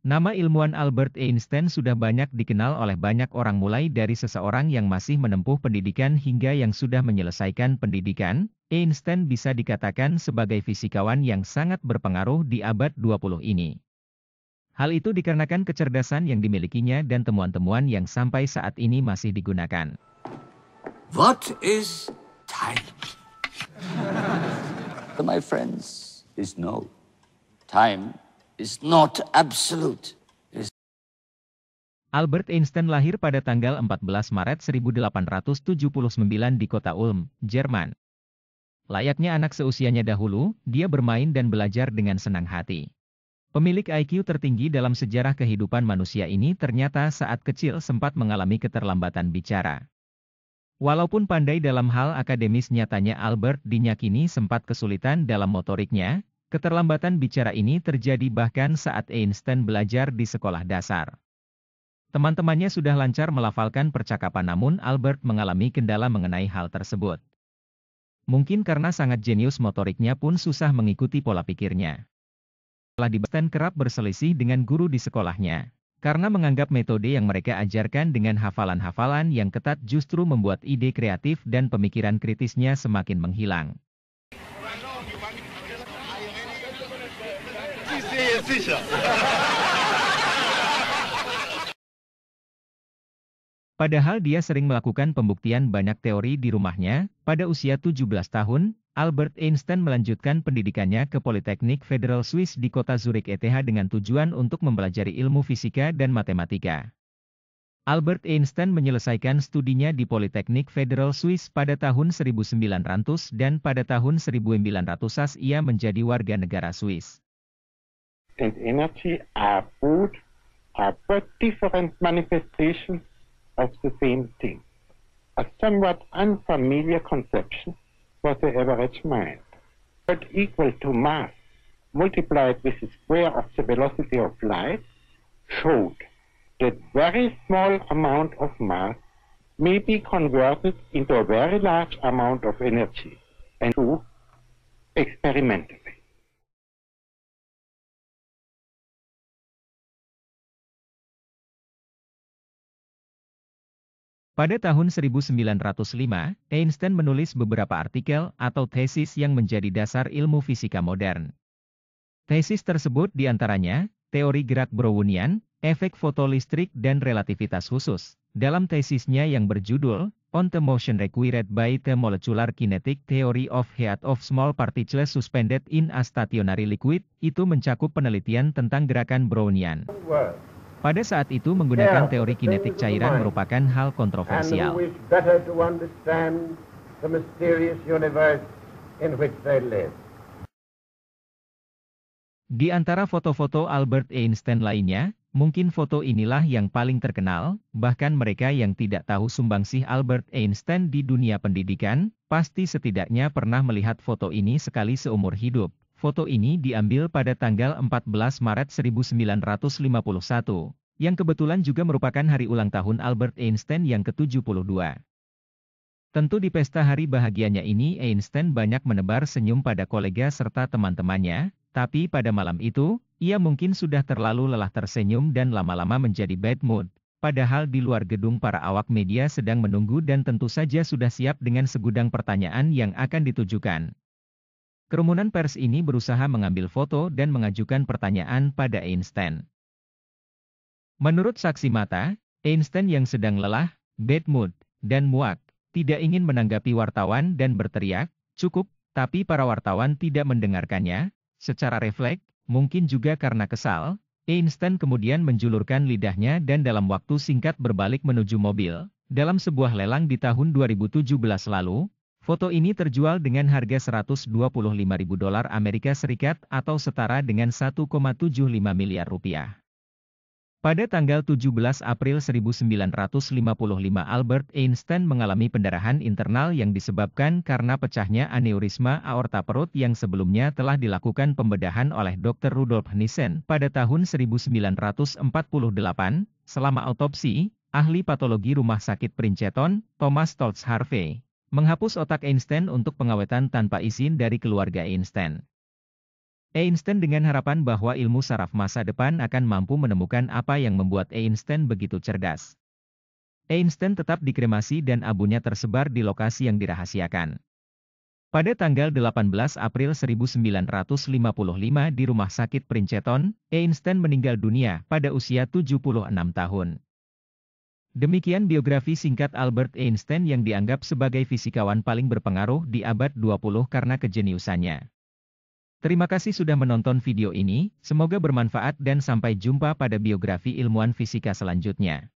Nama ilmuwan Albert Einstein sudah banyak dikenal oleh banyak orang mulai dari seseorang yang masih menempuh pendidikan hingga yang sudah menyelesaikan pendidikan. Einstein bisa dikatakan sebagai fisikawan yang sangat berpengaruh di abad 20 ini. Hal itu dikarenakan kecerdasan yang dimilikinya dan temuan-temuan yang sampai saat ini masih digunakan. What is time? My friends, is no. Time is not absolute. Albert Einstein lahir pada tanggal 14 Maret 1879 di kota Ulm, Jerman. Layaknya anak seusianya dahulu, dia bermain dan belajar dengan senang hati. Pemilik IQ tertinggi dalam sejarah kehidupan manusia ini ternyata saat kecil sempat mengalami keterlambatan bicara. Walaupun pandai dalam hal akademis, nyatanya Albert dinyakini sempat kesulitan dalam motoriknya. Keterlambatan bicara ini terjadi bahkan saat Einstein belajar di sekolah dasar. Teman-temannya sudah lancar melafalkan percakapan, namun Albert mengalami kendala mengenai hal tersebut. Mungkin karena sangat jenius, motoriknya pun susah mengikuti pola pikirnya. Einstein kerap berselisih dengan guru di sekolahnya, karena menganggap metode yang mereka ajarkan dengan hafalan-hafalan yang ketat justru membuat ide kreatif dan pemikiran kritisnya semakin menghilang. Padahal dia sering melakukan pembuktian banyak teori di rumahnya. Pada usia 17 tahun, Albert Einstein melanjutkan pendidikannya ke Politeknik Federal Swiss di kota Zurich ETH dengan tujuan untuk mempelajari ilmu fisika dan matematika. Albert Einstein menyelesaikan studinya di Politeknik Federal Swiss pada tahun 1900 dan pada tahun 1900 ia menjadi warga negara Swiss. And energy are both different manifestations of the same thing. A somewhat unfamiliar conception for the average mind, but equal to mass multiplied with the square of the velocity of light, showed that very small amount of mass may be converted into a very large amount of energy, and do experimentally. Pada tahun 1905, Einstein menulis beberapa artikel atau tesis yang menjadi dasar ilmu fisika modern. Tesis tersebut diantaranya, teori gerak Brownian, efek fotolistrik dan relativitas khusus. Dalam tesisnya yang berjudul, On the Motion Required by the Molecular Kinetic Theory of Heat of Small Particles Suspended in a Stationary Liquid, itu mencakup penelitian tentang gerakan Brownian. Pada saat itu menggunakan teori kinetik cairan merupakan hal kontroversial. Di antara foto-foto Albert Einstein lainnya, mungkin foto inilah yang paling terkenal. Bahkan mereka yang tidak tahu sumbangsih Albert Einstein di dunia pendidikan, pasti setidaknya pernah melihat foto ini sekali seumur hidup. Foto ini diambil pada tanggal 14 Maret 1951, yang kebetulan juga merupakan hari ulang tahun Albert Einstein yang ke-72. Tentu di pesta hari bahagianya ini Einstein banyak menebar senyum pada kolega serta teman-temannya, tapi pada malam itu, ia mungkin sudah terlalu lelah tersenyum dan lama-lama menjadi bad mood. Padahal di luar gedung para awak media sedang menunggu dan tentu saja sudah siap dengan segudang pertanyaan yang akan ditujukan. Kerumunan pers ini berusaha mengambil foto dan mengajukan pertanyaan pada Einstein. Menurut saksi mata, Einstein yang sedang lelah, bad mood, dan muak, tidak ingin menanggapi wartawan dan berteriak, "Cukup," tapi para wartawan tidak mendengarkannya. Secara refleks, mungkin juga karena kesal, Einstein kemudian menjulurkan lidahnya dan dalam waktu singkat berbalik menuju mobil. Dalam sebuah lelang di tahun 2017 lalu, foto ini terjual dengan harga $125.000 Amerika Serikat atau setara dengan 1,75 miliar rupiah. Pada tanggal 17 April 1955 Albert Einstein mengalami pendarahan internal yang disebabkan karena pecahnya aneurisma aorta perut yang sebelumnya telah dilakukan pembedahan oleh Dr. Rudolf Nissen pada tahun 1948. Selama autopsi, ahli patologi Rumah Sakit Princeton, Thomas Stoltz Harvey, menghapus otak Einstein untuk pengawetan tanpa izin dari keluarga Einstein. Einstein dengan harapan bahwa ilmu saraf masa depan akan mampu menemukan apa yang membuat Einstein begitu cerdas. Einstein tetap dikremasi dan abunya tersebar di lokasi yang dirahasiakan. Pada tanggal 18 April 1955 di Rumah Sakit Princeton, Einstein meninggal dunia pada usia 76 tahun. Demikian biografi singkat Albert Einstein yang dianggap sebagai fisikawan paling berpengaruh di abad 20 karena kejeniusannya. Terima kasih sudah menonton video ini, semoga bermanfaat dan sampai jumpa pada biografi ilmuwan fisika selanjutnya.